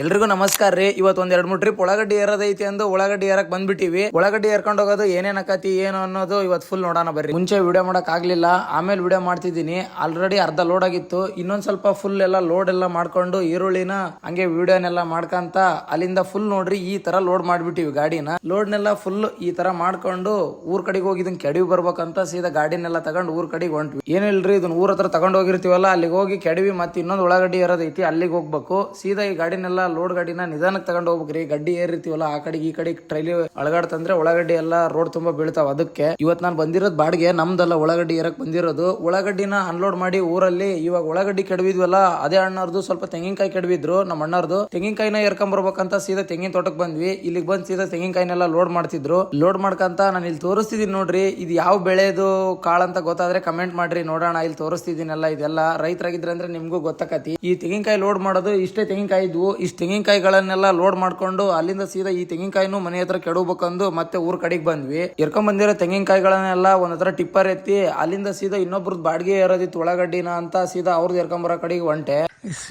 ಎಲ್ರಿಗೂ ನಮಸ್ಕಾರ ರೀ. ಇವತ್ತು ಒಂದ್ 2-3 ಟ್ರಿಪ್ ಉಳ್ಳಾಗಡ್ಡಿ ಏರೋದೈತಿ ಅಂದು ಉಳ್ಳಾಗಡ್ಡಿ ಏರಕ್ ಬಂದ್ಬಿಟ್ಟಿವಿ. ಉಳ್ಳಾಗಡ್ಡಿ ಏರ್ಕೊಂಡು ಹೋಗೋದು ಏನೇನ್ ಆಕತಿ ಏನು ಅನ್ನೋದು ಇವತ್ತು ಫುಲ್ ನೋಡೋಣ ಬರ್ರಿ. ಮುಂಚೆ ವಿಡಿಯೋ ಮಾಡಕ್ ಆಗ್ಲಿಲ್ಲ, ಆಮೇಲೆ ವಿಡಿಯೋ ಮಾಡ್ತಿದ್ದೀನಿ. ಆಲ್ರೆಡಿ ಅರ್ಧ ಲೋಡ್ ಆಗಿತ್ತು, ಇನ್ನೊಂದ್ ಸ್ವಲ್ಪ ಫುಲ್ ಎಲ್ಲ ಲೋಡ್ ಎಲ್ಲ ಮಾಡ್ಕೊಂಡು ಈರುಳ್ಳಿನ ಹಂಗೆ ವಿಡಿಯೋನೆಲ್ಲ ಮಾಡ್ಕಂತ ಅಲ್ಲಿಂದ ಫುಲ್ ನೋಡ್ರಿ ಈ ತರ ಲೋಡ್ ಮಾಡ್ಬಿಟ್ಟಿವಿ ಗಾಡಿನ. ಲೋಡ್ನೆಲ್ಲ ಫುಲ್ ಈ ತರ ಮಾಡ್ಕೊಂಡು ಊರ್ ಕಡೆಗೆ ಹೋಗಿ ಇದನ್ನ ಕೆಡವಿ ಬರ್ಬೇಕಂತ ಸೀದಾ ಗಾಡಿನೆಲ್ಲ ತಗೊಂಡು ಊರ್ ಕಡೆಗೆ ಹೊಂಟ್ವಿ. ಏನಿಲ್ರಿ, ಇದನ್ನ ಊರ್ ಹತ್ರ ತಗೊಂಡ್ ಹೋಗಿರ್ತೀವಲ್ಲ, ಅಲ್ಲಿಗೆ ಹೋಗಿ ಕೆಡವಿ ಮತ್ತೆ ಇನ್ನೊಂದು ಉಳ್ಳಾಗಡ್ಡಿ ಏರೋದೈತಿ, ಅಲ್ಲಿಗೆ ಹೋಗ್ಬೇಕು. ಸೀದಾ ಈ ಗಾಡಿನೆಲ್ಲ ಲೋಡ್ ಗಾಡಿನ ನಿಧಾನಕ್ಕೆ ತಗೊಂಡ್ ಹೋಗ್ಬೇಕ್ರಿ. ಗಡ್ಡಿ ಏರಿರ್ತೀವಲ್ಲ ಆ ಕಡೆಗೆ ಈ ಕಡೆ ಟ್ರೈಲಿ ಅಳಗಾಡ್ತಂದ್ರೆ ಉಳ್ಳಾಗಡ್ಡಿ ಎಲ್ಲ ರೋಡ್ ತುಂಬಾ ಬೀಳ್ತಾವ. ಅದಕ್ಕೆ ಇವತ್ ನಾನು ಬಂದಿರೋದ್ ಬಾಡಿಗೆ ನಮ್ದಲ್ಲ, ಉಳ್ಳಾಗಡ್ಡಿ ಏರಕ್ ಬಂದಿರೋದು. ಉಳ್ಳಾಗಡ್ಡಿನ ಅನ್ಲೋಡ್ ಮಾಡಿ ಊರಲ್ಲಿ ಇವಾಗ ಉಳ್ಳಾಗಡ್ಡಿ ಕೆಡವಿದ್ವಲ್ಲ, ಅದೇ ಅಣ್ಣರ್ದು ಸ್ವಲ್ಪ ತೆಂಗಿನಕಾಯಿ ಕೆಡವಿದ್ರು. ನಮ್ಮ ಅಣ್ಣರ್ದು ತೆಂಗಿನಕಾಯಿನ ಏರ್ಕೊಂಡ್ ಬರ್ಬೇಕಂತ ಸೀದಾ ತೆಂಗಿನ ತೋಟಕ್ ಬಂದ್ವಿ. ಇಲ್ಲಿಗೆ ಬಂದ್ ಸೀದಾ ತೆಂಗಿನಕಾಯಿನೆಲ್ಲ ಲೋಡ್ ಮಾಡ್ತಿದ್ರು. ಲೋಡ್ ಮಾಡ್ಕಂತ ನಾನು ಇಲ್ಲಿ ತೋರಿಸ್ತಿದೀನಿ ನೋಡ್ರಿ. ಇದು ಯಾವ ಬೆಳೆದು ಕಾಳಂತ ಗೊತ್ತಾದ್ರೆ ಕಮೆಂಟ್ ಮಾಡ್ರಿ, ನೋಡೋಣ. ಇಲ್ಲಿ ತೋರಿಸ್ತಿದ್ದೀನಲ್ಲ, ಇದೆಲ್ಲ ರೈತರಾಗಿದ್ರೆ ಅಂದ್ರೆ ನಿಮ್ಗೂ ಗೊತ್ತಾಕತಿ. ಈ ತೆಂಗಿನಕಾಯಿ ಲೋಡ್ ಮಾಡೋದು ಇಷ್ಟೇ ತೆಂಗಿನಕಾಯಿ ಇದ್ವು. ಇಷ್ಟ ತೆಂಗಿನಕಾಯಿಗಳನ್ನೆಲ್ಲ ಲೋಡ್ ಮಾಡ್ಕೊಂಡು ಅಲ್ಲಿಂದ ಸೀದಾ ಈ ತೆಂಗಿನಕಾಯಿನೂ ಮನೆ ಹತ್ರ ಕೆಡಬೇಕಂದು ಮತ್ತೆ ಊರ್ ಕಡೆಗೆ ಬಂದ್ವಿ. ಎರ್ಕೊಂಡ್ ಬಂದಿರೋ ತೆಂಗಿನಕಾಯಿಗಳನ್ನೆಲ್ಲ ಒಂದ್ ಹತ್ರ ಟಿಪ್ಪರ್ ಎತ್ತಿ ಅಲ್ಲಿಂದ ಸೀದಾ ಇನ್ನೊಬ್ರದ್ ಬಾಡಿಗೆ ಏರೋದಿತ್ತು ಉಳ್ಳಾಗಡ್ಡಿನ ಅಂತ ಸೀದಾ ಅವ್ರದ್ದು ಎರ್ಕೊಂಬರೋ ಕಡೆಗೆ ಹೊಂಟೆ.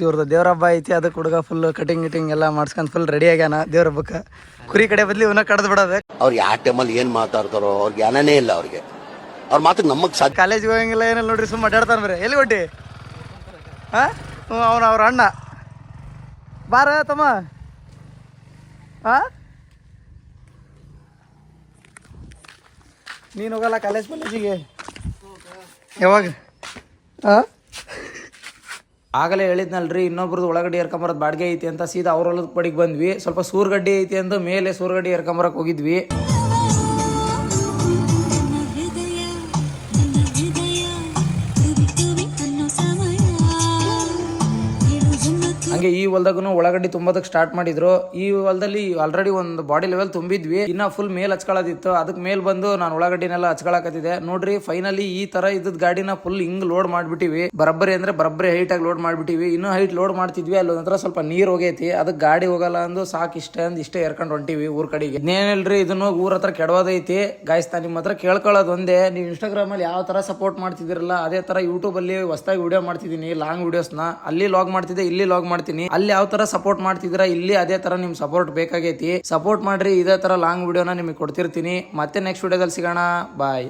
ಇವ್ರದ್ದು ದೇವ್ರ ಹಬ್ಬ ಐತಿ, ಅದಕ್ಕೆ ಹುಡುಗ ಫುಲ್ ಕಟಿಂಗ್ ಗಿಟಿಂಗ್ ಎಲ್ಲ ಮಾಡ್ಸ್ಕೊಂಡ್ ಫುಲ್ ರೆಡಿ ಆಗ್ಯಾನ ದೇವ್ರ ಹಬ್ಬಕ್ಕೆ. ಕುರಿ ಕಡೆ ಬದ್ಲಿ ಇವನ್ನ ಕಡ್ದು ಬಿಡೋದು. ಅವ್ರು ಯಾವ ಟೈಮಲ್ಲಿ ಏನ್ ಮಾತಾಡ್ತಾರೋ ಅವ್ರಿಗೆ ಜ್ಞಾನನೇ ಇಲ್ಲ. ಅವ್ರಿಗೆ ಅವ್ರ ಮಾತು ನಮಗ್ ಸಾಧ್ಯ. ಕಾಲೇಜ್ಗೆ ಹೋಗಂಗಿಲ್ಲ ಏನಿಲ್ಲ ನೋಡ್ರಿ, ಸುಮ್ಮ ಅಡ್ಡಾಡ್ತಾನ ಬರ್ರಿ. ಎಲ್ಲಿ ಹೊಟ್ಟಿ ಅವನು ಅವ್ರ ಅಣ್ಣ ಬಾರ ತಮ್ಮ. ನೀನು ಹೋಗಲ್ಲ ಕಾಲೇಜಿಗೆ ಯಾವಾಗ? ಆಗಲೇ ಹೇಳಿದ್ನಲ್ರಿ, ಇನ್ನೊಬ್ರದ್ದು ಒಳಗಡೆ ಏರ್ಕೊಂಬರೋದು ಬಾಡಿಗೆ ಐತಿ ಅಂತ ಸೀದಾ ಅವ್ರ ಹೊಲದ ಪಡಿಗೆ ಬಂದ್ವಿ. ಸ್ವಲ್ಪ ಸೂರ್ಗಡ್ಡಿ ಐತಿ ಅಂತ ಮೇಲೆ ಸೂರ್ಗಡ್ಡಿ ಏರ್ಕೊಂಬರಕ್ ಹೋಗಿದ್ವಿ. ಹಂಗೆ ಈ ಹೊಲದಾಗೂ ಉಳ್ಳಾಗಡ್ಡಿ ತುಂಬೋದಕ್ಕೆ ಸ್ಟಾರ್ಟ್ ಮಾಡಿದ್ರು. ಈ ಹೊಲದಲ್ಲಿ ಆಲ್ರೆಡಿ ಒಂದು ಬಾಡಿ ಲೆವೆಲ್ ತುಂಬಿದ್ವಿ, ಇನ್ನ ಫುಲ್ ಮೇಲ್ ಹಚ್ಕೊಳ್ಳೋದಿತ್ತು. ಅದಕ್ಕೆ ಮೇಲ್ ಬಂದು ನಾನು ಉಳ್ಳಾಗಡ್ಡಿನೆಲ್ಲ ಹಚ್ಕೊಳಕತ್ತಿದೆ. ನೋಡ್ರಿ ಫೈನಲಿ ಈ ತರ ಇದ್ದದ್ ಗಾಡಿನ ಫುಲ್ ಹಿಂಗ್ ಲೋಡ್ ಮಾಡ್ಬಿಟ್ಟಿವಿ. ಬರಬ್ಬರಿ ಅಂದ್ರೆ ಬರಬ್ಬರಿ ಹೈಟ್ ಆಗಿ ಲೋಡ್ ಮಾಡ್ಬಿಟ್ಟಿವಿ. ಇನ್ನು ಹೈಟ್ ಲೋಡ್ ಮಾಡ್ತಿದ್ವಿ, ಅಲ್ಲಿ ಒಂದ್ರ ಸ್ವಲ್ಪ ನೀರ್ ಹೋಗೈತಿ. ಅದಕ್ಕೆ ಗಾಡಿ ಹೋಗಲ್ಲ ಅಂದು ಸಾಕ್ ಇಷ್ಟೇ ಎರ್ಕೊಂಡ್ ಹೊಂಟಿವಿ ಊರ್ ಕಡೆಗೆ. ಇನ್ನೇನಿಲ್ರಿ, ಇದನ್ನು ಊರ್ ಹತ್ರ ಕೆಡೋದೈತಿ. ಗಾಯ್ಸ್ತಾ ನಿಮ್ಮ ಹತ್ರ ಕೇಳ್ಕೊಳ್ಳೋದು ಒಂದೇ, ನೀವು ಇನ್ಸ್ಟಾಗ್ರಾಮ್ ಅಲ್ಲಿ ಯಾವ ತರ ಸಪೋರ್ಟ್ ಮಾಡ್ತಿದಿರಲ್ಲ ಅದೇ ತರ ಯೂಟ್ಯೂಬ್ ಅಲ್ಲಿ ಹೊಸದಾಗಿ ವಿಡಿಯೋ ಮಾಡ್ತಿದೀನಿ, ಲಾಂಗ್ ವಿಡಿಯೋಸ್ನ. ಅಲ್ಲಿ ಲಾಗ್ ಮಾಡ್ತಿದ್ದೆ, ಇಲ್ಲಿ ಲಾಗ್ ಮಾಡ್ತೀನಿ. ಅಲ್ಲಿ ಯಾವ ತರ ಸಪೋರ್ಟ್ ಮಾಡ್ತಿದ್ರ ಇಲ್ಲಿ ಅದೇ ತರ ನಿಮ್ ಸಪೋರ್ಟ್ ಬೇಕಾಗೈತಿ. ಸಪೋರ್ಟ್ ಮಾಡ್ರಿ, ಇದೇ ತರ ಲಾಂಗ್ ವಿಡಿಯೋನ ನಿಮಗೆ ಕೊಡ್ತಿರ್ತೀನಿ. ಮತ್ತೆ ನೆಕ್ಸ್ಟ್ ವಿಡಿಯೋದಲ್ಲಿ ಸಿಗೋಣ, ಬಾಯ್.